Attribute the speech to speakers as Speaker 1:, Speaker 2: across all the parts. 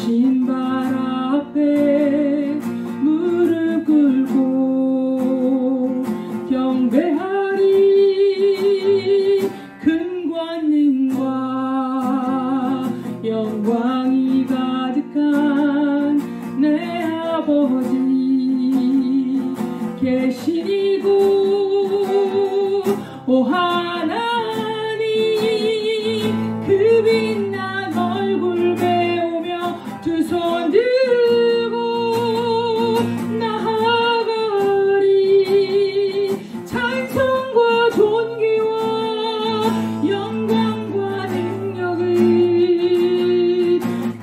Speaker 1: 신발 앞에 무릎 꿇고 경배하리. 큰 권능과 영광이 가득한 내 아버지 계시고, 오 하나님 그 빛난 얼굴 배우며 두 손 들고 나아가리. 찬송과 존귀와 영광과 능력을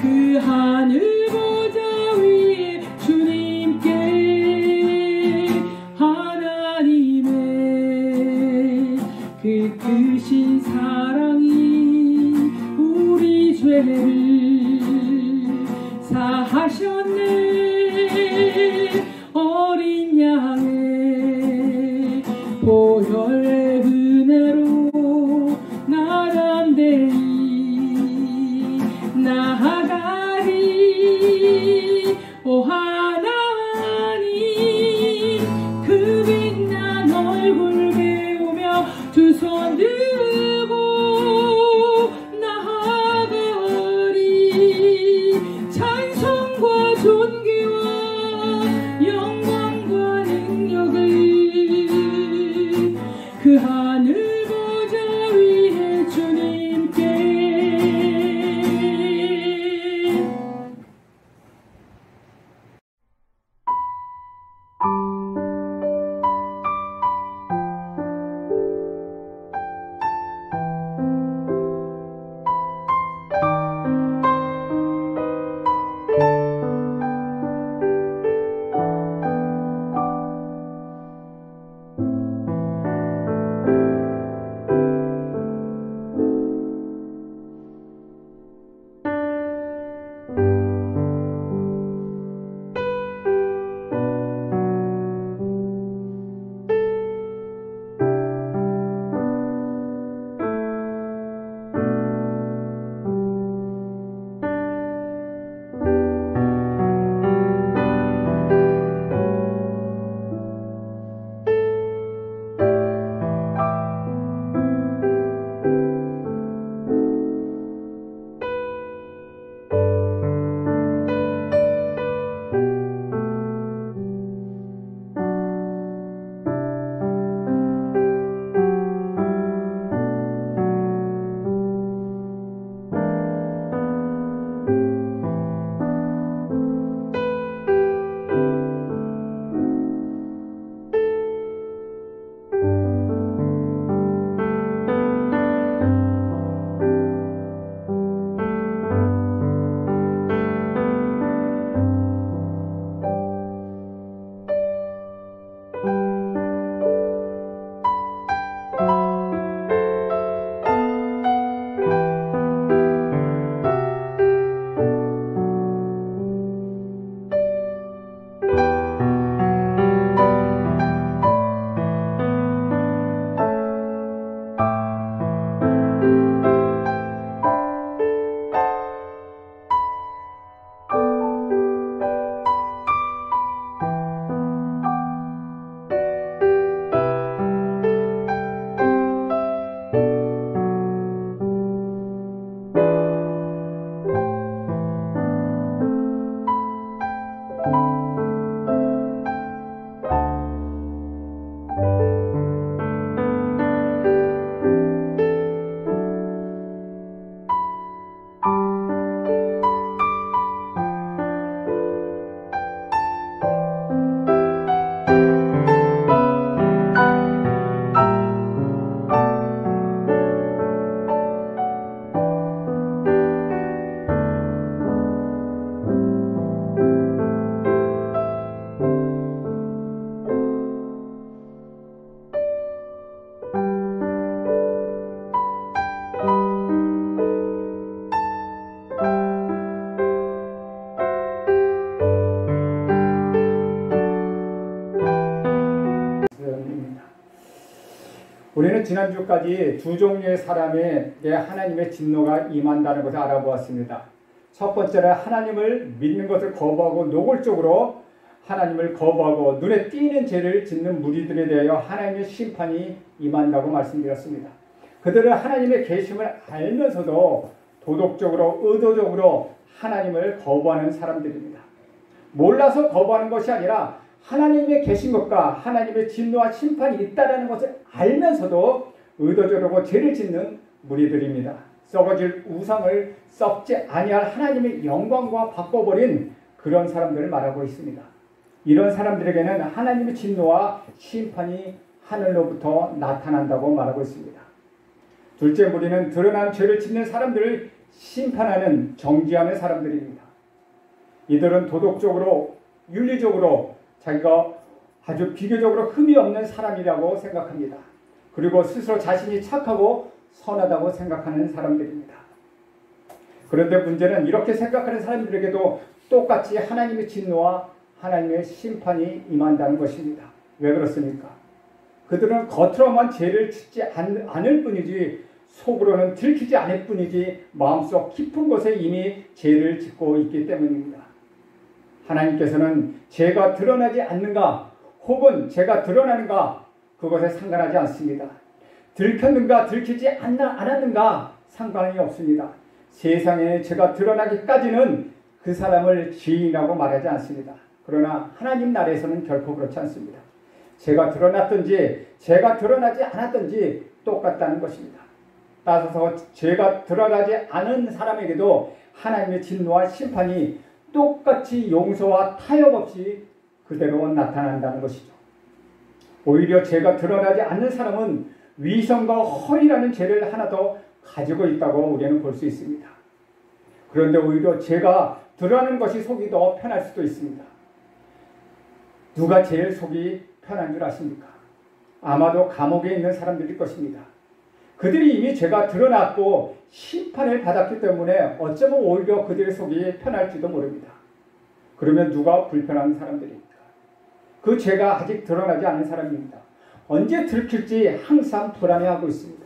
Speaker 1: 그 하늘 보좌 위에 주님께, 하나님의 그 크신 사랑이 우리 죄를 사하셨네. 어린 양의 보혈의 은혜로 나 담대히 나아가리. 오 하나님 그 빛난 얼굴 배우며 두 손 들고 나아가리. 찬송과 존귀와 영광과 능력을 그 하늘 보좌 위에 주님께.
Speaker 2: 우리는 지난주까지 두 종류의 사람에게 하나님의 진노가 임한다는 것을 알아보았습니다. 첫 번째는 하나님을 믿는 것을 거부하고 노골적으로 하나님을 거부하고 눈에 띄는 죄를 짓는 무리들에 대하여 하나님의 심판이 임한다고 말씀드렸습니다. 그들은 하나님의 계심을 알면서도 도덕적으로 의도적으로 하나님을 거부하는 사람들입니다. 몰라서 거부하는 것이 아니라 하나님의 계신 것과 하나님의 진노와 심판이 있다는 것을 알면서도 의도적으로 죄를 짓는 무리들입니다. 썩어질 우상을 썩지 아니할 하나님의 영광과 바꿔버린 그런 사람들을 말하고 있습니다. 이런 사람들에게는 하나님의 진노와 심판이 하늘로부터 나타난다고 말하고 있습니다. 둘째 무리는 드러난 죄를 짓는 사람들을 심판하는 정죄하는 사람들입니다. 이들은 도덕적으로 윤리적으로 자기가 아주 비교적으로 흠이 없는 사람이라고 생각합니다. 그리고 스스로 자신이 착하고 선하다고 생각하는 사람들입니다. 그런데 문제는 이렇게 생각하는 사람들에게도 똑같이 하나님의 진노와 하나님의 심판이 임한다는 것입니다. 왜 그렇습니까? 그들은 겉으로만 죄를 짓지 않을 뿐이지 속으로는 들키지 않을 뿐이지 마음속 깊은 곳에 이미 죄를 짓고 있기 때문입니다. 하나님께서는 죄가 드러나지 않는가 혹은 죄가 드러나는가 그것에 상관하지 않습니다. 들켰는가 들키지 않았는가 상관이 없습니다. 세상에 죄가 드러나기까지는 그 사람을 죄인이라고 말하지 않습니다. 그러나 하나님 나라에서는 결코 그렇지 않습니다. 죄가 드러났든지 죄가 드러나지 않았든지 똑같다는 것입니다. 따라서 죄가 드러나지 않은 사람에게도 하나님의 진노와 심판이 똑같이 용서와 타협 없이 그대로 나타난다는 것이죠. 오히려 죄가 드러나지 않는 사람은 위선과 허리라는 죄를 하나 더 가지고 있다고 우리는 볼 수 있습니다. 그런데 오히려 죄가 드러나는 것이 속이 더 편할 수도 있습니다. 누가 제일 속이 편한 줄 아십니까? 아마도 감옥에 있는 사람들일 것입니다. 그들이 이미 죄가 드러났고 심판을 받았기 때문에 어쩌면 오히려 그들의 속이 편할지도 모릅니다. 그러면 누가 불편한 사람들입니까? 그 죄가 아직 드러나지 않은 사람입니다. 언제 들킬지 항상 불안해하고 있습니다.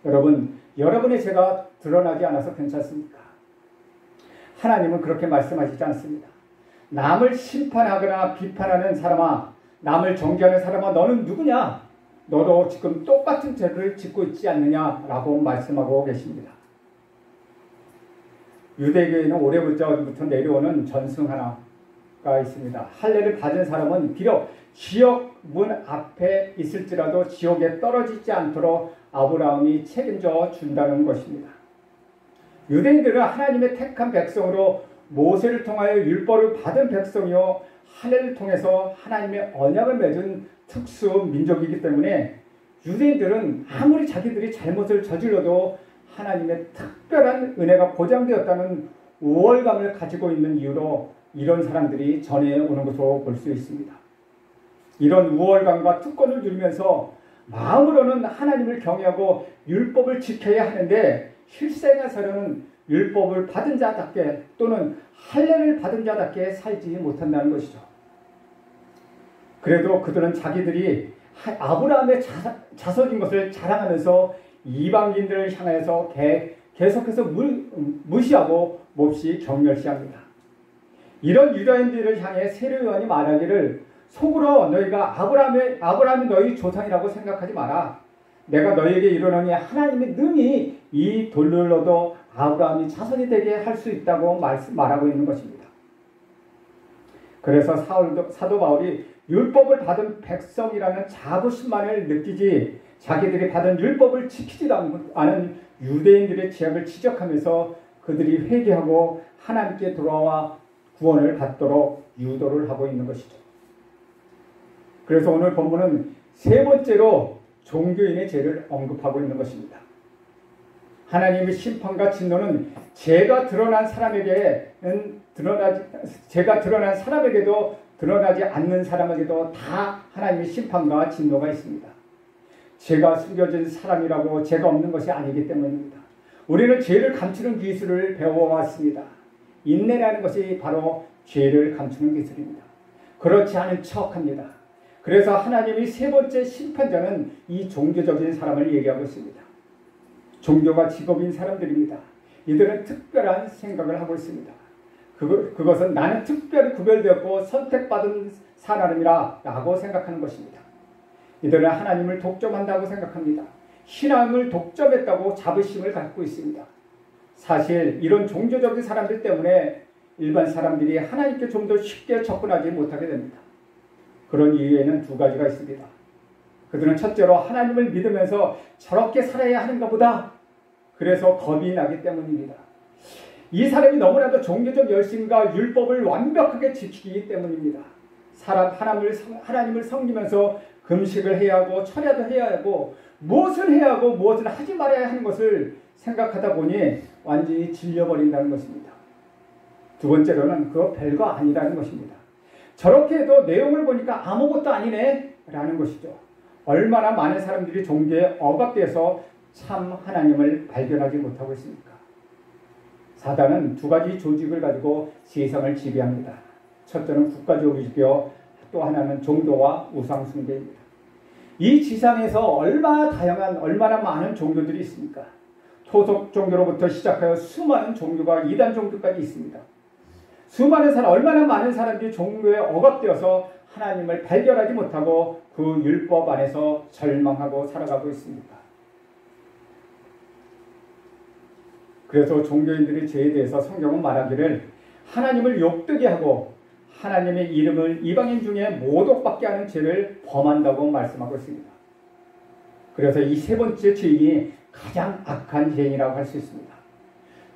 Speaker 2: 여러분, 여러분의 죄가 드러나지 않아서 괜찮습니까? 하나님은 그렇게 말씀하시지 않습니다. 남을 심판하거나 비판하는 사람아, 남을 정죄하는 사람아, 너는 누구냐? 너도 지금 똑같은 죄를 짓고 있지 않느냐라고 말씀하고 계십니다. 유대교에는 오래부터 내려오는 전승 하나가 있습니다. 할례를 받은 사람은 비록 지옥 문 앞에 있을지라도 지옥에 떨어지지 않도록 아브라함이 책임져 준다는 것입니다. 유대인들은 하나님의 택한 백성으로 모세를 통하여 율법을 받은 백성이요 할례를 통해서 하나님의 언약을 맺은 특수 민족이기 때문에 유대인들은 아무리 자기들이 잘못을 저질러도 하나님의 특별한 은혜가 보장되었다는 우월감을 가지고 있는 이유로 이런 사람들이 전해오는 것으로 볼 수 있습니다. 이런 우월감과 특권을 누리면서 마음으로는 하나님을 경외하고 율법을 지켜야 하는데 실생활에서는 율법을 받은 자답게 또는 할례를 받은 자답게 살지 못한다는 것이죠. 그래도 그들은 자기들이 아브라함의 자손인 것을 자랑하면서 이방인들을 향해서 계속해서 무시하고 몹시 경멸시합니다. 이런 유다인들을 향해 세례요한이 말하기를 속으로 너희가 아브라함이 너희 조상이라고 생각하지 마라. 내가 너희에게 이르노니 하나님이 능히 이 돌들로도 아브라함이 자손이 되게 할 수 있다고 말하고 있는 것입니다. 그래서 사도 바울이 율법을 받은 백성이라는 자부심만을 느끼지 자기들이 받은 율법을 지키지도 않은 유대인들의 죄악을 지적하면서 그들이 회개하고 하나님께 돌아와 구원을 받도록 유도를 하고 있는 것이죠. 그래서 오늘 본문은 세 번째로 종교인의 죄를 언급하고 있는 것입니다. 하나님의 심판과 진노는 죄가 드러난 사람에게도 드러나지 않는 사람에게도 다 하나님의 심판과 진노가 있습니다. 죄가 숨겨진 사람이라고 죄가 없는 것이 아니기 때문입니다. 우리는 죄를 감추는 기술을 배워왔습니다. 인내라는 것이 바로 죄를 감추는 기술입니다. 그렇지 않은 척합니다. 그래서 하나님이 세 번째 심판자는 이 종교적인 사람을 얘기하고 있습니다. 종교가 직업인 사람들입니다. 이들은 특별한 생각을 하고 있습니다. 그것은 나는 특별히 구별되었고 선택받은 사람이라 라고 생각하는 것입니다. 이들은 하나님을 독점한다고 생각합니다. 신앙을 독점했다고 자부심을 갖고 있습니다. 사실 이런 종교적인 사람들 때문에 일반 사람들이 하나님께 좀 더 쉽게 접근하지 못하게 됩니다. 그런 이유에는 두 가지가 있습니다. 그들은 첫째로 하나님을 믿으면서 저렇게 살아야 하는가 보다. 그래서 겁이 나기 때문입니다. 이 사람이 너무나도 종교적 열심과 율법을 완벽하게 지키기 때문입니다. 하나님을 섬기면서 금식을 해야 하고 철야도 해야 하고 무엇을 해야 하고 무엇을 하지 말아야 하는 것을 생각하다 보니 완전히 질려버린다는 것입니다. 두 번째로는 그거 별거 아니라는 것입니다. 저렇게 해도 내용을 보니까 아무것도 아니네 라는 것이죠. 얼마나 많은 사람들이 종교에 억압돼서 참 하나님을 발견하지 못하고 있습니까? 사단은 두 가지 조직을 가지고 세상을 지배합니다. 첫째는 국가조직이요, 또 하나는 종교와 우상숭배입니다. 이 지상에서 얼마나 많은 종교들이 있습니까? 토속 종교로부터 시작하여 수많은 종교가 이단 종교까지 있습니다. 얼마나 많은 사람들이 종교에 억압되어서 하나님을 발견하지 못하고 그 율법 안에서 절망하고 살아가고 있습니다. 그래서 종교인들의 죄에 대해서 성경은 말하기를 하나님을 욕되게 하고 하나님의 이름을 이방인 중에 모독받게 하는 죄를 범한다고 말씀하고 있습니다. 그래서 이 세 번째 죄인이 가장 악한 죄인이라고 할 수 있습니다.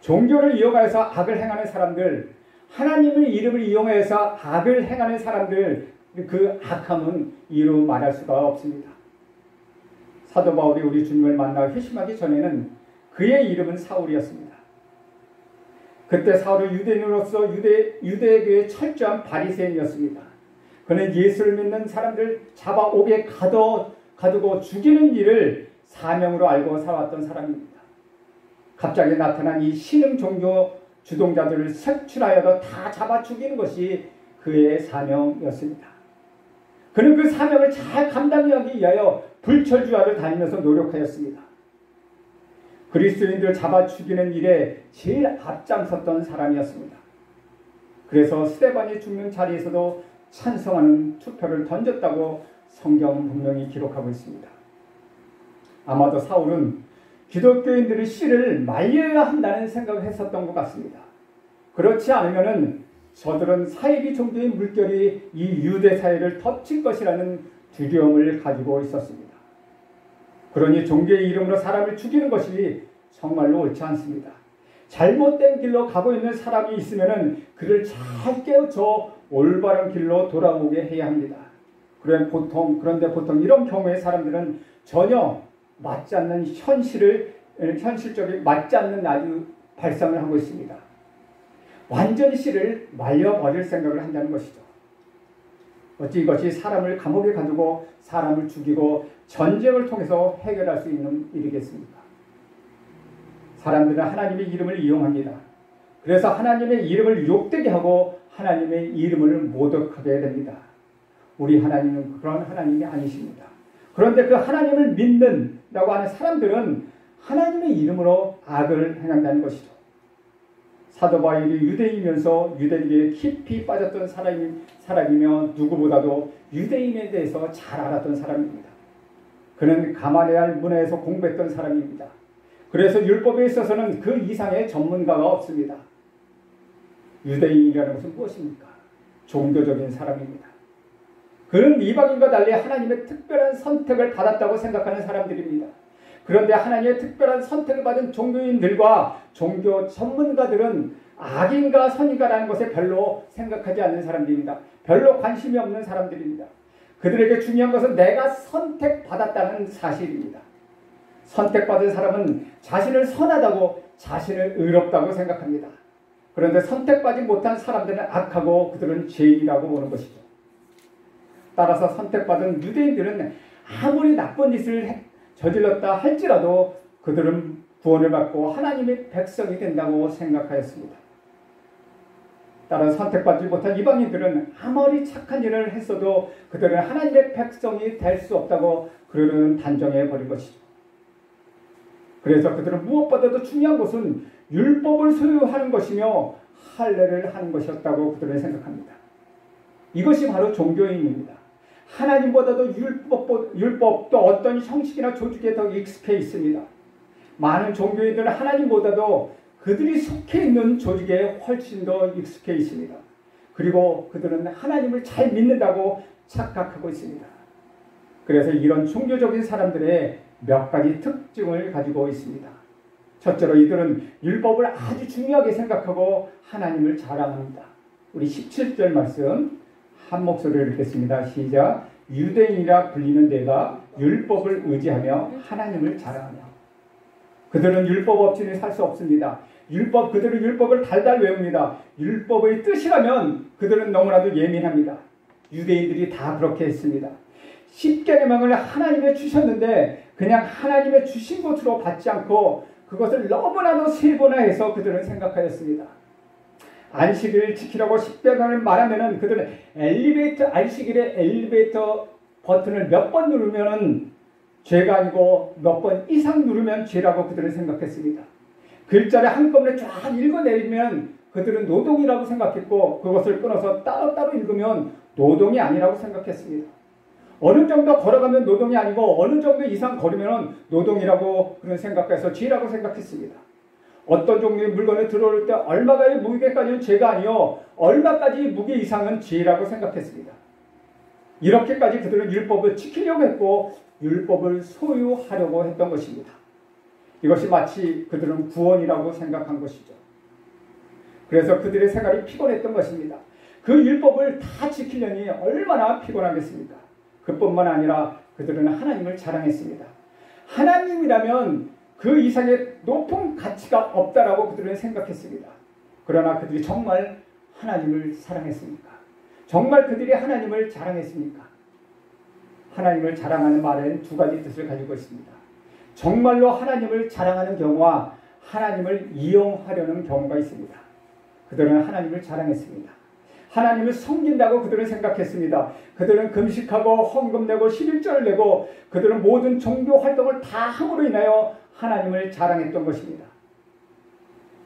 Speaker 2: 종교를 이용해서 악을 행하는 사람들, 하나님의 이름을 이용해서 악을 행하는 사람들, 그 악함은 이루 말할 수가 없습니다. 사도 바울이 우리 주님을 만나 회심하기 전에는 그의 이름은 사울이었습니다. 그때 사울은 유대인으로서 유대교의 철저한 바리새인이었습니다. 그는 예수를 믿는 사람들 잡아 옥에 가두고 죽이는 일을 사명으로 알고 살아왔던 사람입니다. 갑자기 나타난 이 신흥 종교 주동자들을 색출하여도 다 잡아 죽이는 것이 그의 사명이었습니다. 그는 그 사명을 잘 감당하기 위하여 불철주야를 다니면서 노력하였습니다. 그리스도인들을 잡아 죽이는 일에 제일 앞장섰던 사람이었습니다. 그래서 스데반이 죽는 자리에서도 찬성하는 투표를 던졌다고 성경은 분명히 기록하고 있습니다. 아마도 사울은 기독교인들의 씨를 말려야 한다는 생각을 했었던 것 같습니다. 그렇지 않으면 저들은 사이비 종교의 물결이 이 유대 사회를 덮칠 것이라는 두려움을 가지고 있었습니다. 그러니 종교의 이름으로 사람을 죽이는 것이 정말로 옳지 않습니다. 잘못된 길로 가고 있는 사람이 있으면 그를 잘 깨우쳐 올바른 길로 돌아오게 해야 합니다. 그런데 보통 이런 경우에 사람들은 전혀 맞지 않는 현실적인 맞지 않는 아주 발상을 하고 있습니다. 완전히 씨를 말려버릴 생각을 한다는 것이죠. 어찌 이것이 사람을 감옥에 가두고 사람을 죽이고 전쟁을 통해서 해결할 수 있는 일이겠습니까? 사람들은 하나님의 이름을 이용합니다. 그래서 하나님의 이름을 욕되게 하고 하나님의 이름을 모독하게 됩니다. 우리 하나님은 그런 하나님이 아니십니다. 그런데 그 하나님을 믿는다고 하는 사람들은 하나님의 이름으로 악을 행한다는 것이죠. 사도 바울이 유대인이면서 유대인에게 깊이 빠졌던 사람이며 누구보다도 유대인에 대해서 잘 알았던 사람입니다. 그는 가마레알 문화에서 공부했던 사람입니다. 그래서 율법에 있어서는 그 이상의 전문가가 없습니다. 유대인이라는 것은 무엇입니까? 종교적인 사람입니다. 그는 이방인과 달리 하나님의 특별한 선택을 받았다고 생각하는 사람들입니다. 그런데 하나님의 특별한 선택을 받은 종교인들과 종교 전문가들은 악인가 선인가라는 것에 별로 생각하지 않는 사람들입니다. 별로 관심이 없는 사람들입니다. 그들에게 중요한 것은 내가 선택받았다는 사실입니다. 선택받은 사람은 자신을 선하다고 자신을 의롭다고 생각합니다. 그런데 선택받지 못한 사람들은 악하고 그들은 죄인이라고 보는 것이죠. 따라서 선택받은 유대인들은 아무리 나쁜 짓을 저질렀다 할지라도 그들은 구원을 받고 하나님의 백성이 된다고 생각하였습니다. 따라서 선택받지 못한 이방인들은 아무리 착한 일을 했어도 그들은 하나님의 백성이 될 수 없다고 그들은 단정해 버린 것이죠. 그래서 그들은 무엇보다도 중요한 것은 율법을 소유하는 것이며 할례를 하는 것이었다고 그들은 생각합니다. 이것이 바로 종교인입니다. 하나님보다도 율법도 어떤 형식이나 조직에 더 익숙해 있습니다. 많은 종교인들은 하나님보다도 그들이 속해 있는 조직에 훨씬 더 익숙해 있습니다. 그리고 그들은 하나님을 잘 믿는다고 착각하고 있습니다. 그래서 이런 종교적인 사람들의 몇 가지 특징을 가지고 있습니다. 첫째로 이들은 율법을 아주 중요하게 생각하고 하나님을 자랑합니다. 우리 17절 말씀 한 목소리로 읽겠습니다. 시작. 유대인이라 불리는 내가 율법을 의지하며 하나님을 자랑하며. 그들은 율법 없이는 살 수 없습니다. 그들은 율법을 달달 외웁니다. 율법의 뜻이라면 그들은 너무나도 예민합니다. 유대인들이 다 그렇게 했습니다. 10계명을 하나님이 주셨는데 그냥 하나님의 주신 것으로 받지 않고 그것을 너무나도 세분화해서 그들은 생각하였습니다. 안식일을 지키라고 10계명을 말하면은 그들은 안식일의 엘리베이터 버튼을 몇 번 누르면은 죄가 아니고 몇 번 이상 누르면 죄라고 그들은 생각했습니다. 글자를 한꺼번에 쫙 읽어내리면 그들은 노동이라고 생각했고 그것을 끊어서 따로따로 읽으면 노동이 아니라고 생각했습니다. 어느 정도 걸어가면 노동이 아니고 어느 정도 이상 걸으면 노동이라고 그런 생각해서 죄라고 생각했습니다. 어떤 종류의 물건을 들어올 때 얼마가의 무게까지는 죄가 아니요 얼마까지 무게 이상은 죄라고 생각했습니다. 이렇게까지 그들은 율법을 지키려고 했고 율법을 소유하려고 했던 것입니다. 이것이 마치 그들은 구원이라고 생각한 것이죠. 그래서 그들의 생활이 피곤했던 것입니다. 그 율법을 다 지키려니 얼마나 피곤하겠습니까? 그뿐만 아니라 그들은 하나님을 자랑했습니다. 하나님이라면 그 이상의 높은 가치가 없다라고 그들은 생각했습니다. 그러나 그들이 정말 하나님을 사랑했습니까? 정말 그들이 하나님을 자랑했습니까? 하나님을 자랑하는 말에는 두 가지 뜻을 가지고 있습니다. 정말로 하나님을 자랑하는 경우와 하나님을 이용하려는 경우가 있습니다. 그들은 하나님을 자랑했습니다. 하나님을 섬긴다고 그들은 생각했습니다. 그들은 금식하고 헌금 내고 11절을 내고 그들은 모든 종교 활동을 다 함으로 인하여 하나님을 자랑했던 것입니다.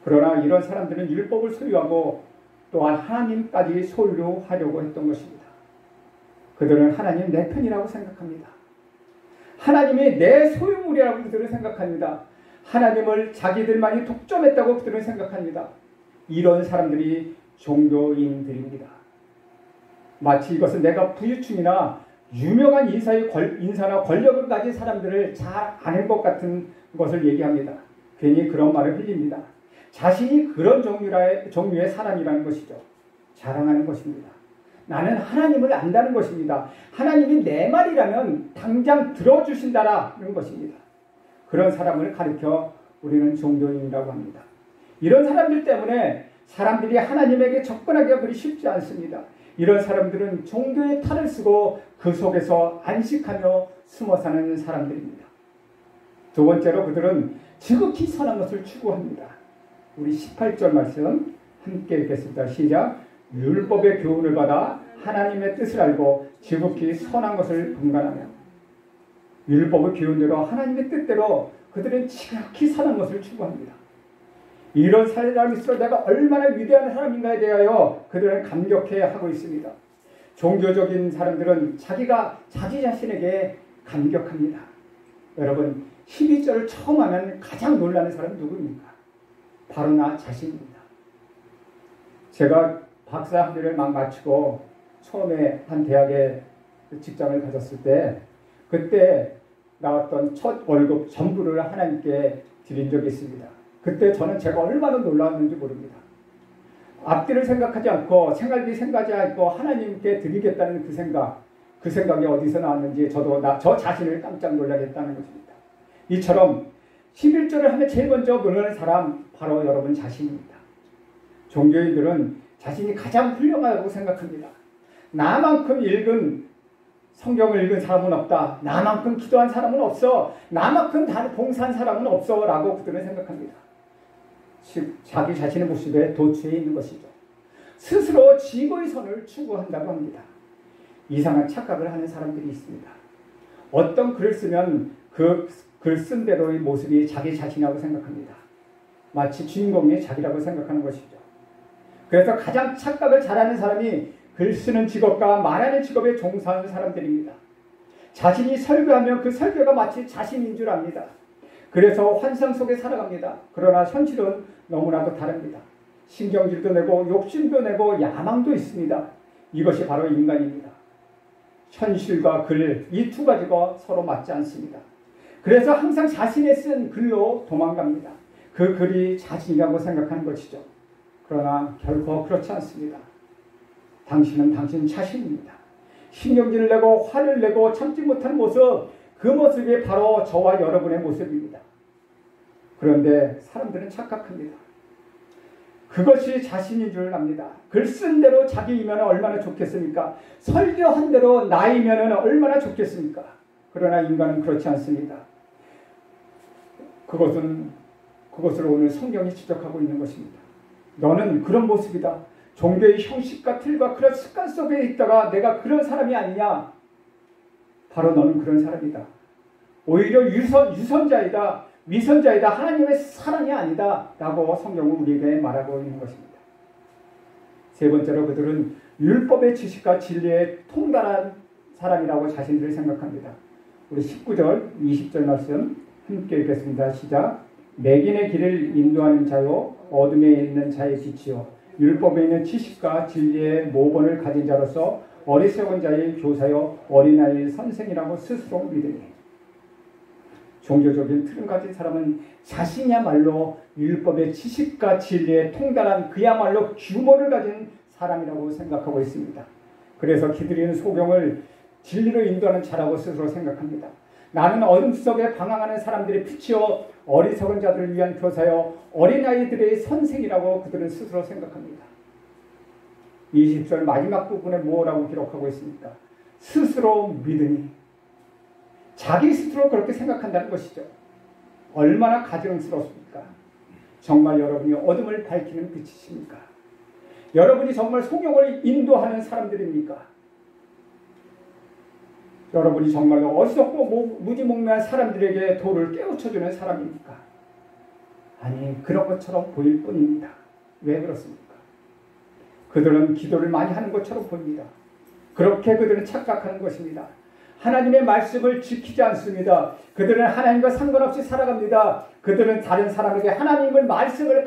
Speaker 2: 그러나 이런 사람들은 율법을 소유하고 또한 하나님까지 소유하려고 했던 것입니다. 그들은 하나님 내 편이라고 생각합니다. 하나님이 내 소유물이라고 그들은 생각합니다. 하나님을 자기들만이 독점했다고 그들은 생각합니다. 이런 사람들이 종교인들입니다. 마치 이것은 내가 부유층이나 유명한 인사나 권력을 가진 사람들을 잘 아는 것 같은 것을 얘기합니다. 괜히 그런 말을 흘립니다. 자신이 그런 종류의 사람이라는 것이죠. 자랑하는 것입니다. 나는 하나님을 안다는 것입니다. 하나님이 내 말이라면 당장 들어주신다라는 것입니다. 그런 사람을 가리켜 우리는 종교인이라고 합니다. 이런 사람들 때문에 사람들이 하나님에게 접근하기가 그리 쉽지 않습니다. 이런 사람들은 종교의 탈을 쓰고 그 속에서 안식하며 숨어 사는 사람들입니다. 두 번째로 그들은 지극히 선한 것을 추구합니다. 우리 18절 말씀 함께 읽겠습니다. 시작. 율법의 교훈을 받아 하나님의 뜻을 알고 지극히 선한 것을 분간하며. 율법의 교훈대로 하나님의 뜻대로 그들은 지극히 선한 것을 추구합니다. 이런 사람일수록 내가 얼마나 위대한 사람인가에 대하여 그들은 감격해하고 있습니다. 종교적인 사람들은 자기 자신에게 감격합니다. 여러분 12절을 처음 하면 가장 놀라는 사람은 누구입니까? 바로 나 자신입니다. 제가 박사 학위를 막 마치고 처음에 한 대학에 직장을 가졌을 때 그때 나왔던 첫 월급 전부를 하나님께 드린 적이 있습니다. 그때 저는 제가 얼마나 놀라웠는지 모릅니다. 앞뒤를 생각하지 않고 생활비 생각하지 않고 하나님께 드리겠다는 그 생각이 어디서 나왔는지 저 자신을 깜짝 놀라겠다는 것입니다. 이처럼 11절을 하면 제일 먼저 놀라는 사람 바로 여러분 자신입니다. 종교인들은 자신이 가장 훌륭하다고 생각합니다. 나만큼 성경을 읽은 사람은 없다. 나만큼 기도한 사람은 없어. 나만큼 봉사한 사람은 없어. 라고 그들은 생각합니다. 자기 자신의 모습에 도취해 있는 것이죠. 스스로 지고의 선을 추구한다고 합니다. 이상한 착각을 하는 사람들이 있습니다. 어떤 글을 쓰면 그 글 쓴 대로의 모습이 자기 자신이라고 생각합니다. 마치 주인공이 자기라고 생각하는 것이죠. 그래서 가장 착각을 잘하는 사람이 글 쓰는 직업과 말하는 직업에 종사하는 사람들입니다. 자신이 설교하면 그 설교가 마치 자신인 줄 압니다. 그래서 환상 속에 살아갑니다. 그러나 현실은 너무나도 다릅니다. 신경질도 내고 욕심도 내고 야망도 있습니다. 이것이 바로 인간입니다. 현실과 글, 이 두 가지가 서로 맞지 않습니다. 그래서 항상 자신의 쓴 글로 도망갑니다. 그 글이 자신이라고 생각하는 것이죠. 그러나 결코 그렇지 않습니다. 당신은 당신 자신입니다. 신경질을 내고 화를 내고 참지 못하는 모습, 그 모습이 바로 저와 여러분의 모습입니다. 그런데 사람들은 착각합니다. 그것이 자신인 줄 압니다. 글 쓴 대로 자기이면 얼마나 좋겠습니까? 설교한 대로 나이면 얼마나 좋겠습니까? 그러나 인간은 그렇지 않습니다. 그것을 오늘 성경이 지적하고 있는 것입니다. 너는 그런 모습이다. 종교의 형식과 틀과 그런 습관 속에 있다가 내가 그런 사람이 아니냐? 바로 너는 그런 사람이다. 오히려 유선자이다. 위선자이다. 하나님의 사랑이 아니다. 라고 성경은 우리에게 말하고 있는 것입니다. 세 번째로 그들은 율법의 지식과 진리에 통달한 사람이라고 자신들을 생각합니다. 우리 19절, 20절 말씀 함께 읽겠습니다. 시작. 맥인의 길을 인도하는 자요 어둠에 있는 자의 빛이요 율법에 있는 지식과 진리의 모본을 가진 자로서 어리석은 자의 교사요 어린아이의 선생이라고 스스로 믿으니. 종교적인 틀을 가진 사람은 자신이야말로 율법의 지식과 진리에 통달한 그야말로 규모를 가진 사람이라고 생각하고 있습니다. 그래서 기들이는 소경을 진리로 인도하는 자라고 스스로 생각합니다. 나는 어둠 속에 방황하는 사람들의 빛이요 어리석은 자들을 위한 교사요 어린아이들의 선생이라고 그들은 스스로 생각합니다. 20절 마지막 부분에 뭐라고 기록하고 있습니까? 스스로 믿으니. 자기 스스로 그렇게 생각한다는 것이죠. 얼마나 가증스럽습니까? 정말 여러분이 어둠을 밝히는 빛이십니까? 여러분이 정말 소경을 인도하는 사람들입니까? 여러분이 정말로 어리석고 무지몽매한 사람들에게 도를 깨우쳐주는 사람입니까? 아니, 그런 것처럼 보일 뿐입니다. 왜 그렇습니까? 그들은 기도를 많이 하는 것처럼 보입니다. 그렇게 그들은 착각하는 것입니다. 하나님의 말씀을 지키지 않습니다. 그들은 하나님과 상관없이 살아갑니다. 그들은 다른 사람에게 하나님의 말씀을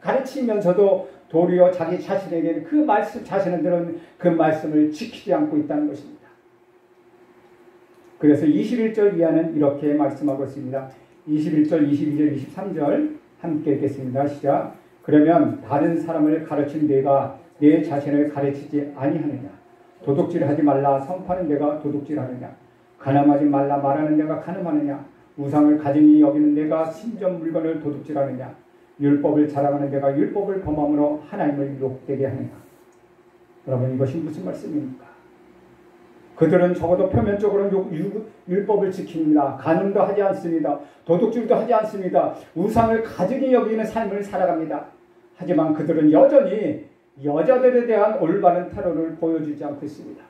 Speaker 2: 가르치면서도 도리어 자기 자신에게는 그 말씀, 자신들은 그 말씀을 지키지 않고 있다는 것입니다. 그래서 21절 이하는 이렇게 말씀하고 있습니다. 21절, 22절, 23절 함께 읽겠습니다. 시작. 그러면 다른 사람을 가르친 내가 내 자신을 가르치지 아니하느냐? 도둑질하지 말라 선포하는 내가 도둑질하느냐? 가늠하지 말라 말하는 내가 가늠하느냐? 우상을 가증히 여기는 내가 신전 물건을 도둑질하느냐? 율법을 자랑하는 내가 율법을 범함으로 하나님을 욕되게 하느냐? 여러분, 이것이 무슨 말씀입니까? 그들은 적어도 표면적으로 율법을 지킵니다. 간음도 하지 않습니다. 도둑질도 하지 않습니다. 우상을 가증히 여기는 삶을 살아갑니다. 하지만 그들은 여전히 여자들에 대한 올바른 태도를 보여주지 않고 있습니다.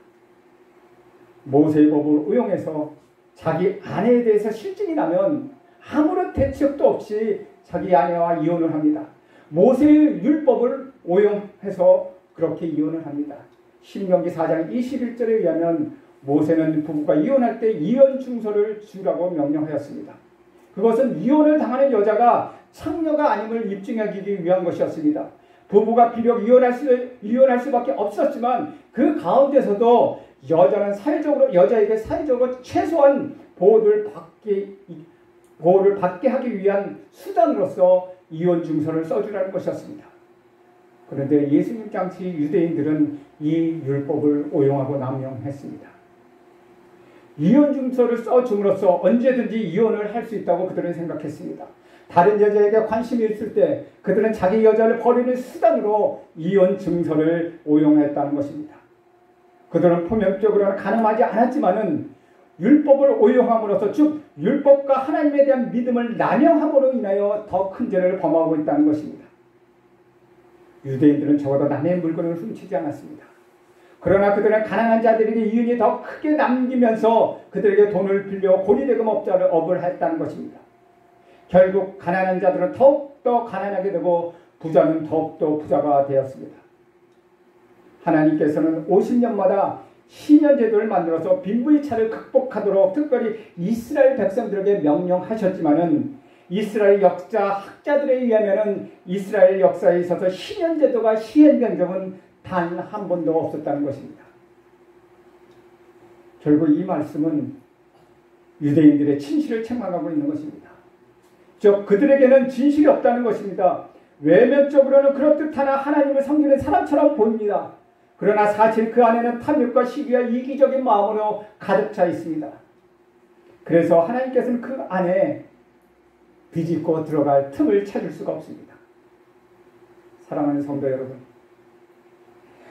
Speaker 2: 모세의 법을 의용해서 자기 아내에 대해서 실증이 나면 아무런 대책도 없이 자기 아내와 이혼을 합니다. 모세의 율법을 오용해서 그렇게 이혼을 합니다. 신명기 4장 21절에 의하면 모세는 부부가 이혼할 때 이혼 증서를 주라고 명령하였습니다. 그것은 이혼을 당하는 여자가 창녀가 아님을 입증하기 위한 것이었습니다. 부부가 비록 이혼할 수밖에 없었지만 그 가운데서도 여자에게 사회적으로 최소한 보호를 받게 하기 위한 수단으로서 이혼 증서를 써주라는 것이었습니다. 그런데 예수님 당시 유대인들은 이 율법을 오용하고 남용했습니다. 이혼 증서를 써줌으로써 언제든지 이혼을 할 수 있다고 그들은 생각했습니다. 다른 여자에게 관심이 있을 때 그들은 자기 여자를 버리는 수단으로 이혼 증서를 오용했다는 것입니다. 그들은 표면적으로는 가늠하지 않았지만은 율법을 오용함으로써 즉 율법과 하나님에 대한 믿음을 남용함으로 인하여 더 큰 죄를 범하고 있다는 것입니다. 유대인들은 적어도 남의 물건을 훔치지 않았습니다. 그러나 그들은 가난한 자들에게 이윤이 더 크게 남기면서 그들에게 돈을 빌려 고리대금 업을 했다는 것입니다. 결국 가난한 자들은 더욱더 더욱더 가난하게 되고 부자는 더욱더 부자가 되었습니다. 하나님께서는 50년마다 신년제도를 만들어서 빈부의차를 극복하도록 특별히 이스라엘 백성들에게 명령하셨지만은 이스라엘 학자들에 의하면은 이스라엘 역사에 있어서 신년제도가 시행된 적은 단 한 번도 없었다는 것입니다. 결국 이 말씀은 유대인들의 진실을 책망하고 있는 것입니다. 즉 그들에게는 진실이 없다는 것입니다. 외면적으로는 그렇듯하나 하나님을 섬기는 사람처럼 보입니다. 그러나 사실 그 안에는 탐욕과 시기와 이기적인 마음으로 가득 차 있습니다. 그래서 하나님께서는 그 안에 비집고 들어갈 틈을 찾을 수가 없습니다. 사랑하는 성도 여러분,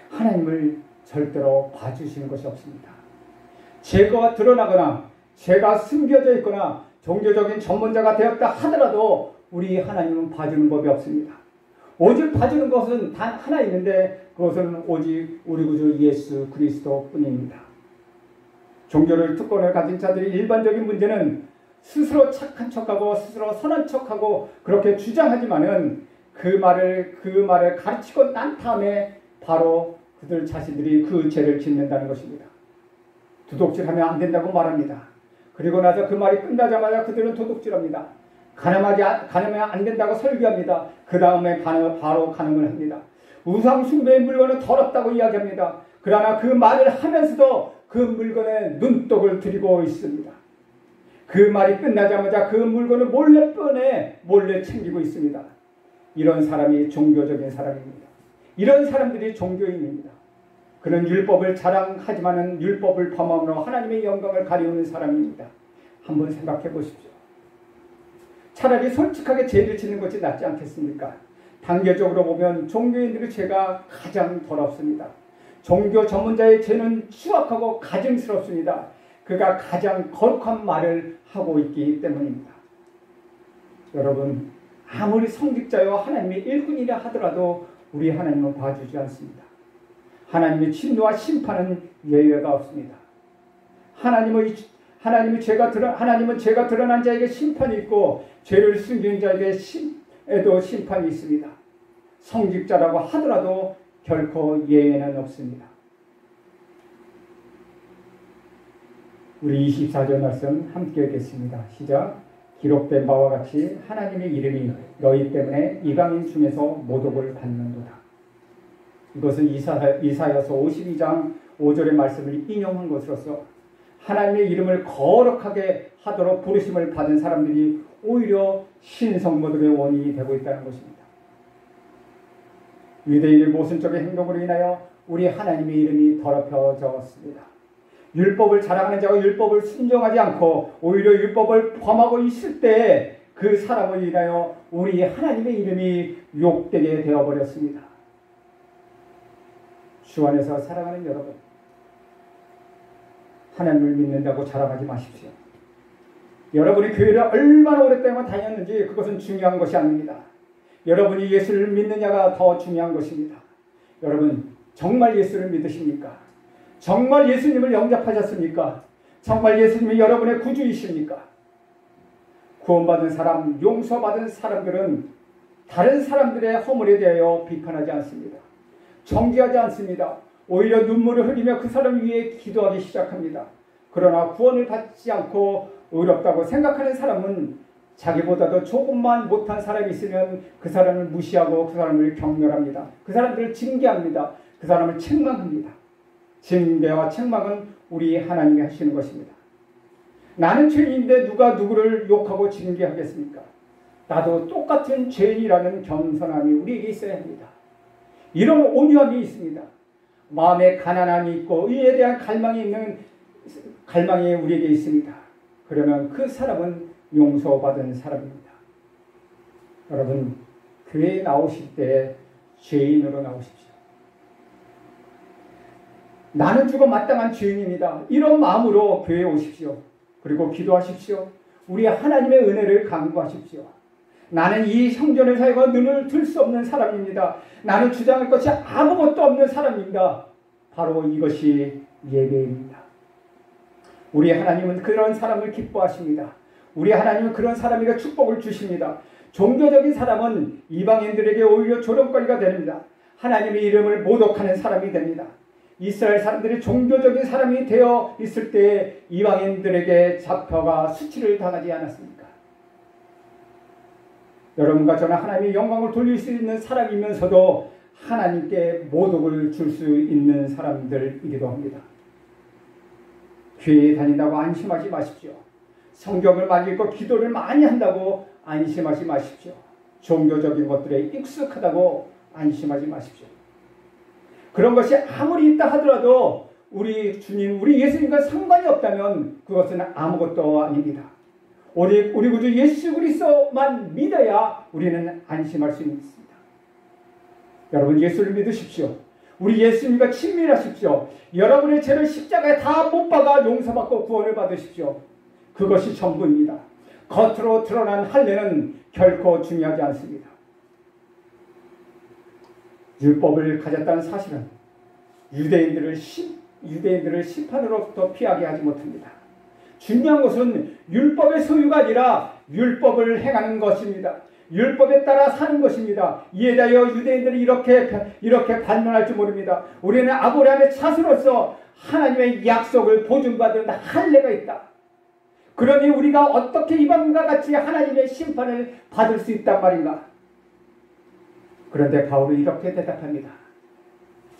Speaker 2: 하나님을 절대로 봐주시는 것이 없습니다. 죄가 드러나거나 죄가 숨겨져 있거나 종교적인 전문자가 되었다 하더라도 우리 하나님은 봐주는 법이 없습니다. 오직 봐주는 것은 단 하나 있는데 그것은 오직 우리 구주 예수 그리스도 뿐입니다. 종교를 특권을 가진 자들의 일반적인 문제는 스스로 착한 척하고 스스로 선한 척하고 그렇게 주장하지만은 그 말을 가르치고 난 다음에 바로 그들 자신들이 그 죄를 짓는다는 것입니다. 도둑질하면 안 된다고 말합니다. 그리고 나서 그 말이 끝나자마자 그들은 도둑질합니다. 가늠하면 안 된다고 설교합니다. 그 다음에 바로 가늠을 합니다. 우상 숭배의 물건은 더럽다고 이야기합니다. 그러나 그 말을 하면서도 그 물건에 눈독을 들이고 있습니다. 그 말이 끝나자마자 그 물건을 몰래 챙기고 있습니다. 이런 사람이 종교적인 사람입니다. 이런 사람들이 종교인입니다. 그는 율법을 자랑하지만은 율법을 범함으로 하나님의 영광을 가리우는 사람입니다. 한번 생각해 보십시오. 차라리 솔직하게 죄를 짓는 것이 낫지 않겠습니까? 단계적으로 보면 종교인들의 죄가 가장 더럽습니다. 종교 전문자의 죄는 추악하고 가증스럽습니다. 그가 가장 거룩한 말을 하고 있기 때문입니다. 여러분, 아무리 성직자여 하나님의 일꾼이라 하더라도 우리 하나님은 봐주지 않습니다. 하나님의 진노와 심판은 예외가 없습니다. 하나님은 죄가 드러난 자에게 심판이 있고 죄를 숨기는 자에게도 심판이 있습니다. 성직자라고 하더라도 결코 예외는 없습니다. 우리 24절 말씀 함께 읽겠습니다. 시작. 기록된 바와 같이 하나님의 이름이 너희 때문에 이방인 중에서 모독을 받는도다. 이것은 이사야서 52장 5절의 말씀을 인용한 것으로서 하나님의 이름을 거룩하게 하도록 부르심을 받은 사람들이 오히려 신성모독의 원인이 되고 있다는 것입니다. 유대인의 모순적인 행동으로 인하여 우리 하나님의 이름이 더럽혀졌습니다. 율법을 자랑하는 자가 율법을 순종하지 않고 오히려 율법을 범하고 있을 때 그 사람을 인하여 우리 하나님의 이름이 욕되게 되어버렸습니다. 주 안에서 사랑하는 여러분, 하나님을 믿는다고 자랑하지 마십시오. 여러분이 교회를 얼마나 오랫동안 다녔는지 그것은 중요한 것이 아닙니다. 여러분이 예수를 믿느냐가 더 중요한 것입니다. 여러분, 정말 예수를 믿으십니까? 정말 예수님을 영접하셨습니까? 정말 예수님이 여러분의 구주이십니까? 구원받은 사람, 용서받은 사람들은 다른 사람들의 허물에 대하여 비판하지 않습니다. 정죄하지 않습니다. 오히려 눈물을 흘리며 그 사람 위에 기도하기 시작합니다. 그러나 구원을 받지 않고 의롭다고 생각하는 사람은 자기보다도 조금만 못한 사람이 있으면 그 사람을 무시하고 그 사람을 경멸합니다. 그 사람들을 징계합니다. 그 사람을 책망합니다. 징계와 책망은 우리 하나님이 하시는 것입니다. 나는 죄인인데 누가 누구를 욕하고 징계하겠습니까? 나도 똑같은 죄인이라는 겸손함이 우리에게 있어야 합니다. 이런 온유함이 있습니다. 마음에 가난함이 있고 의에 대한 갈망이 우리에게 있습니다. 그러면 그 사람은 용서받은 사람입니다. 여러분, 교회에 나오실 때 죄인으로 나오십시오. 나는 죽어 마땅한 죄인입니다. 이런 마음으로 교회에 오십시오. 그리고 기도하십시오. 우리 하나님의 은혜를 간구하십시오. 나는 이 성전을 사용하여 눈을 들 수 없는 사람입니다. 나는 주장할 것이 아무것도 없는 사람입니다. 바로 이것이 예배입니다. 우리 하나님은 그런 사람을 기뻐하십니다. 우리 하나님은 그런 사람에게 축복을 주십니다. 종교적인 사람은 이방인들에게 오히려 조롱거리가 됩니다. 하나님의 이름을 모독하는 사람이 됩니다. 이스라엘 사람들이 종교적인 사람이 되어 있을 때 이방인들에게 잡혀가 수치를 당하지 않았습니까? 여러분과 저는 하나님의 영광을 돌릴 수 있는 사람이면서도 하나님께 모독을 줄 수 있는 사람들이기도 합니다. 교회에 다닌다고 안심하지 마십시오. 성경을 많이 읽고 기도를 많이 한다고 안심하지 마십시오. 종교적인 것들에 익숙하다고 안심하지 마십시오. 그런 것이 아무리 있다 하더라도 우리 주님, 우리 예수님과 상관이 없다면 그것은 아무것도 아닙니다. 우리 구주 예수 그리스도만 믿어야 우리는 안심할 수 있습니다. 여러분 예수를 믿으십시오. 우리 예수님과 친밀하십시오. 여러분의 죄를 십자가에 다 못 박아 용서받고 구원을 받으십시오. 그것이 전부입니다. 겉으로 드러난 할례는 결코 중요하지 않습니다. 율법을 가졌다는 사실은 유대인들을 심판으로부터 피하게 하지 못합니다. 중요한 것은 율법의 소유가 아니라 율법을 행하는 것입니다. 율법에 따라 사는 것입니다. 이에 대하여 유대인들이 이렇게 반문할 줄 모릅니다. 우리는 아브라함의 자손으로서 하나님의 약속을 보증받은 할례가 있다. 그러니 우리가 어떻게 이방인과 같이 하나님의 심판을 받을 수 있단 말인가? 그런데 바울은 이렇게 대답합니다.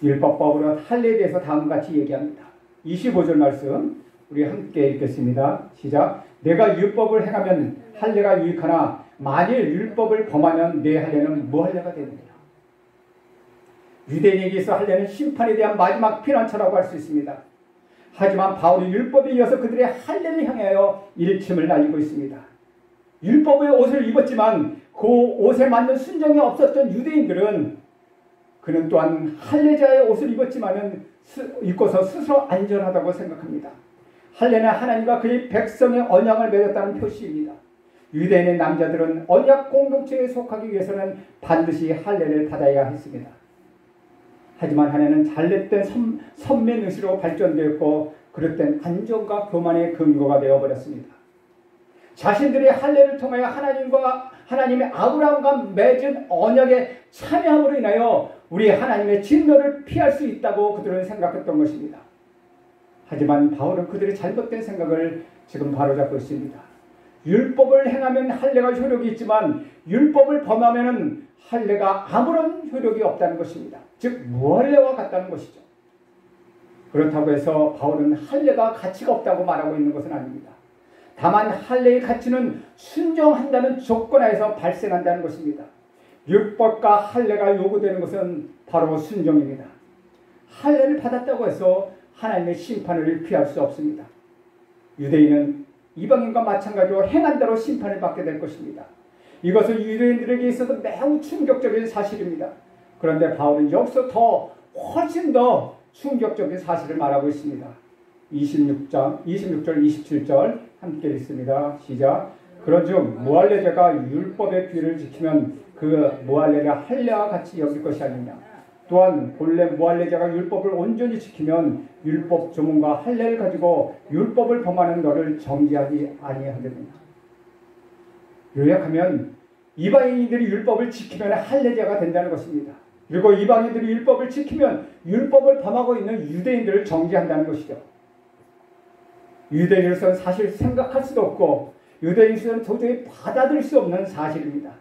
Speaker 2: 율법법으로 할례에 대해서 다음과 같이 얘기합니다. 25절 말씀 우리 함께 읽겠습니다. 시작. 내가 율법을 행하면 할례가 유익하나 만일 율법을 범하면 내 할례는 무할례가 되느니라. 유대인에게 있어 할례는 심판에 대한 마지막 피난처라고 할 수 있습니다. 하지만 바울이 율법에 이어서 그들의 할례를 향하여 일침을 날리고 있습니다. 율법의 옷을 입었지만 그 옷에 맞는 순종이 없었던 유대인들은 그는 또한 할례자의 옷을 입고서 스스로 안전하다고 생각합니다. 할례는 하나님과 그의 백성의 언약을 맺었다는 표시입니다. 유대인의 남자들은 언약 공동체에 속하기 위해서는 반드시 할례를 받아야 했습니다. 하지만 하나님은 잘못된 선민의식으로 발전되었고 그릇된 안정과 교만의 근거가 되어버렸습니다. 자신들의 할례를 통하여 하나님의 아브라함과 맺은 언약에 참여함으로 인하여 우리 하나님의 진노를 피할 수 있다고 그들은 생각했던 것입니다. 하지만 바울은 그들의 잘못된 생각을 지금 바로잡고 있습니다. 율법을 행하면 할례가 효력이 있지만 율법을 범하면 할례가 아무런 효력이 없다는 것입니다. 즉 무할례와 같다는 것이죠. 그렇다고 해서 바울은 할례가 가치가 없다고 말하고 있는 것은 아닙니다. 다만 할례의 가치는 순종한다는 조건하에서 발생한다는 것입니다. 율법과 할례가 요구되는 것은 바로 순종입니다. 할례를 받았다고 해서 하나님의 심판을 피할 수 없습니다. 유대인은 이방인과 마찬가지로 행한 대로 심판을 받게 될 것입니다. 이것은 유대인들에게 있어서 매우 충격적인 사실입니다. 그런데 바울은 여기서 훨씬 더 충격적인 사실을 말하고 있습니다. 26절, 27절 함께 읽습니다. 시작. 그런즉 무할례자가 율법의 규를 지키면 그 무할례가 할례와 같이 여길 것이 아니냐. 또한 본래 무할례자가 율법을 온전히 지키면 율법 조문과 할례를 가지고 율법을 범하는 너를 정죄하지 아니하겠느냐. 요약하면 이방인들이 율법을 지키면 할례자가 된다는 것입니다. 그리고 이방인들이 율법을 지키면 율법을 범하고 있는 유대인들을 정죄한다는 것이죠. 유대인으로서는 사실 생각할 수도 없고 유대인으로서는 도저히 받아들일 수 없는 사실입니다.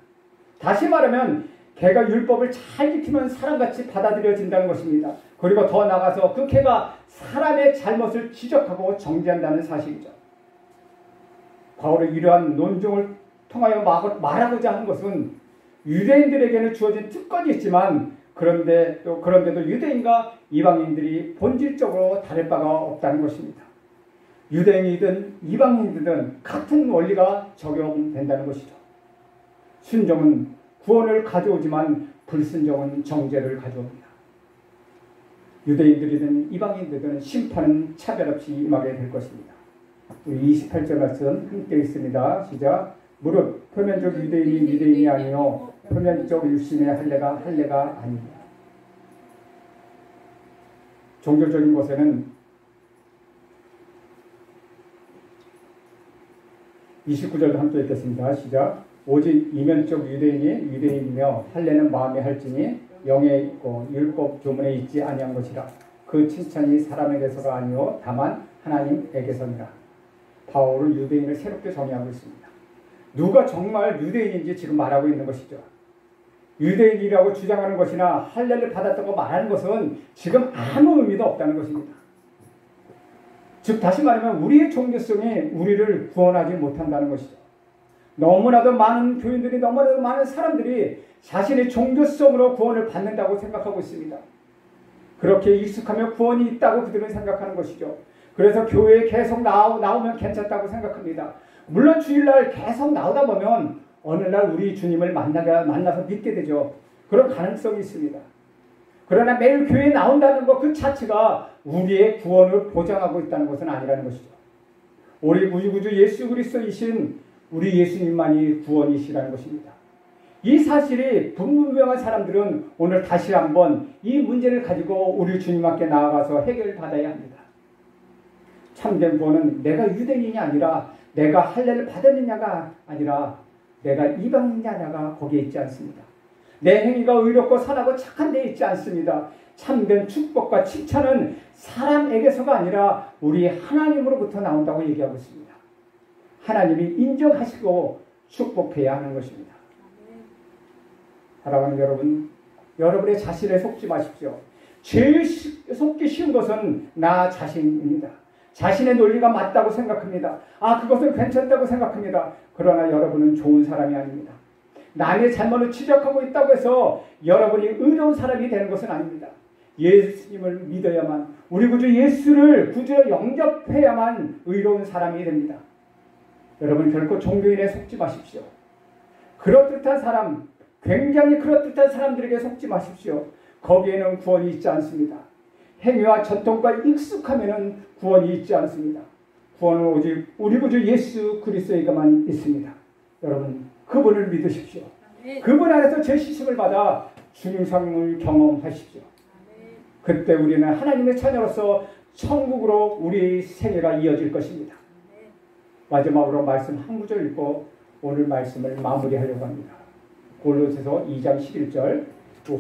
Speaker 2: 다시 말하면 개가 율법을 잘 지키면 사람같이 받아들여진다는 것입니다. 그리고 더 나아가서 그 개가 사람의 잘못을 지적하고 정죄한다는 사실이죠. 바울의 이러한 논증을 통하여 말하고자 하는 것은 유대인들에게는 주어진 특권이 있지만 그런데도 유대인과 이방인들이 본질적으로 다를 바가 없다는 것입니다. 유대인이든 이방인이든 같은 원리가 적용된다는 것이죠. 순종은 구원을 가져오지만 불순종은 정죄를 가져옵니다. 유대인들이든 이방인들이든 심판은 차별 없이 임하게 될 것입니다. 우리 28절 말씀 함께 읽습니다. 시작. 무릇 표면적 유대인이 아니요 표면적 육신의 할례가 아닙니다. 종교적인 것에는 29절도 함께 읽겠습니다. 시작. 오직 이면적 유대인이 유대인이며 할례는 마음에 할지니 영에 있고 율법 조문에 있지 아니한 것이라. 그 칭찬이 사람에게서가 아니요 다만 하나님에게서니라. 바울은 유대인을 새롭게 정의하고 있습니다. 누가 정말 유대인인지 지금 말하고 있는 것이죠. 유대인이라고 주장하는 것이나 할례를 받았다고 말하는 것은 지금 아무 의미도 없다는 것입니다. 즉 다시 말하면 우리의 종교성이 우리를 구원하지 못한다는 것이죠. 너무나도 많은 교인들이, 너무나도 많은 사람들이 자신의 종교성으로 구원을 받는다고 생각하고 있습니다. 그렇게 익숙하면 구원이 있다고 그들은 생각하는 것이죠. 그래서 교회에 계속 나오면 괜찮다고 생각합니다. 물론 주일날 계속 나오다 보면 어느 날 우리 주님을 만나서 믿게 되죠. 그런 가능성이 있습니다. 그러나 매일 교회에 나온다는 것 그 자체가 우리의 구원을 보장하고 있다는 것은 아니라는 것이죠. 우리 구주 예수 그리스도이신 우리 예수님만이 구원이시라는 것입니다. 이 사실이 분명한 사람들은 오늘 다시 한번 이 문제를 가지고 우리 주님 앞에 나아가서 해결받아야 합니다. 참된 구원은 내가 유대인이 아니라 내가 할례를 받았느냐가 아니라 내가 이방인이냐가 거기에 있지 않습니다. 내 행위가 의롭고 선하고 착한 데 있지 않습니다. 참된 축복과 칭찬은 사람에게서가 아니라 우리 하나님으로부터 나온다고 얘기하고 있습니다. 하나님이 인정하시고 축복해야 하는 것입니다. 사랑하는 여러분, 여러분의 자신에 속지 마십시오. 제일 속기 쉬운 것은 나 자신입니다. 자신의 논리가 맞다고 생각합니다. 그것은 괜찮다고 생각합니다. 그러나 여러분은 좋은 사람이 아닙니다. 남의 잘못을 지적하고 있다고 해서 여러분이 의로운 사람이 되는 것은 아닙니다. 예수님을 믿어야만, 우리 구주 예수를 구주로 영접해야만 의로운 사람이 됩니다. 여러분 결코 종교인에 속지 마십시오. 그럴듯한 사람, 굉장히 그럴듯한 사람들에게 속지 마십시오. 거기에는 구원이 있지 않습니다. 행위와 전통과 익숙하면 구원이 있지 않습니다. 구원은 오직 우리 구주 예수 그리스도에게만 있습니다. 여러분 그분을 믿으십시오. 그분 안에서 제시심을 받아 중상을 경험하십시오. 그때 우리는 하나님의 자녀로서 천국으로 우리의 생애가 이어질 것입니다. 마지막으로 말씀 한 구절 읽고 오늘 말씀을 마무리하려고 합니다. 골로새서 2장 11절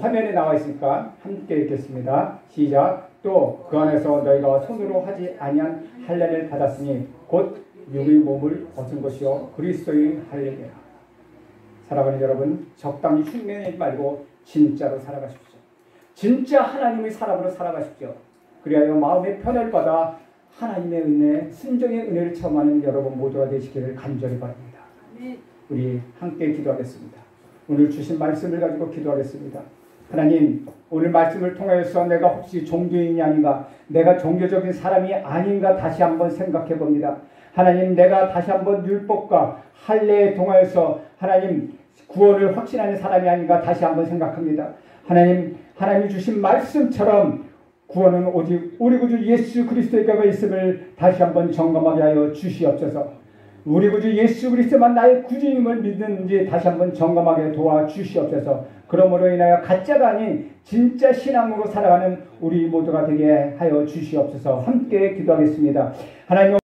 Speaker 2: 화면에 나와 있으니까 함께 읽겠습니다. 시작. 또 그 안에서 너희가 손으로 하지 아니한 할례를 받았으니 곧 육의 몸을 벗은 것이요 그리스도의 할례니라. 사랑하는 여러분, 적당히 흉내내지 말고 진짜로 살아가십시오. 진짜 하나님의 사람으로 살아가십시오. 그리하여 마음의 편을 받아 하나님의 은혜, 순종의 은혜를 체험하는 여러분 모두가 되시기를 간절히 바랍니다. 우리 함께 기도하겠습니다. 오늘 주신 말씀을 가지고 기도하겠습니다. 하나님, 오늘 말씀을 통해서 내가 혹시 종교인이 아닌가, 내가 종교적인 사람이 아닌가 다시 한번 생각해 봅니다. 하나님, 내가 다시 한번 율법과 할례에 통하여서 하나님 구원을 확신하는 사람이 아닌가 다시 한번 생각합니다. 하나님이 주신 말씀처럼 구원은 오직 우리 구주 예수 그리스도에게가 있음을 다시 한번 점검하게 하여 주시옵소서. 우리 구주 예수 그리스도만 나의 구주님을 믿는지 다시 한번 점검하게 도와주시옵소서. 그러므로 인하여 가짜가 아닌 진짜 신앙으로 살아가는 우리 모두가 되게 하여 주시옵소서. 함께 기도하겠습니다. 하나님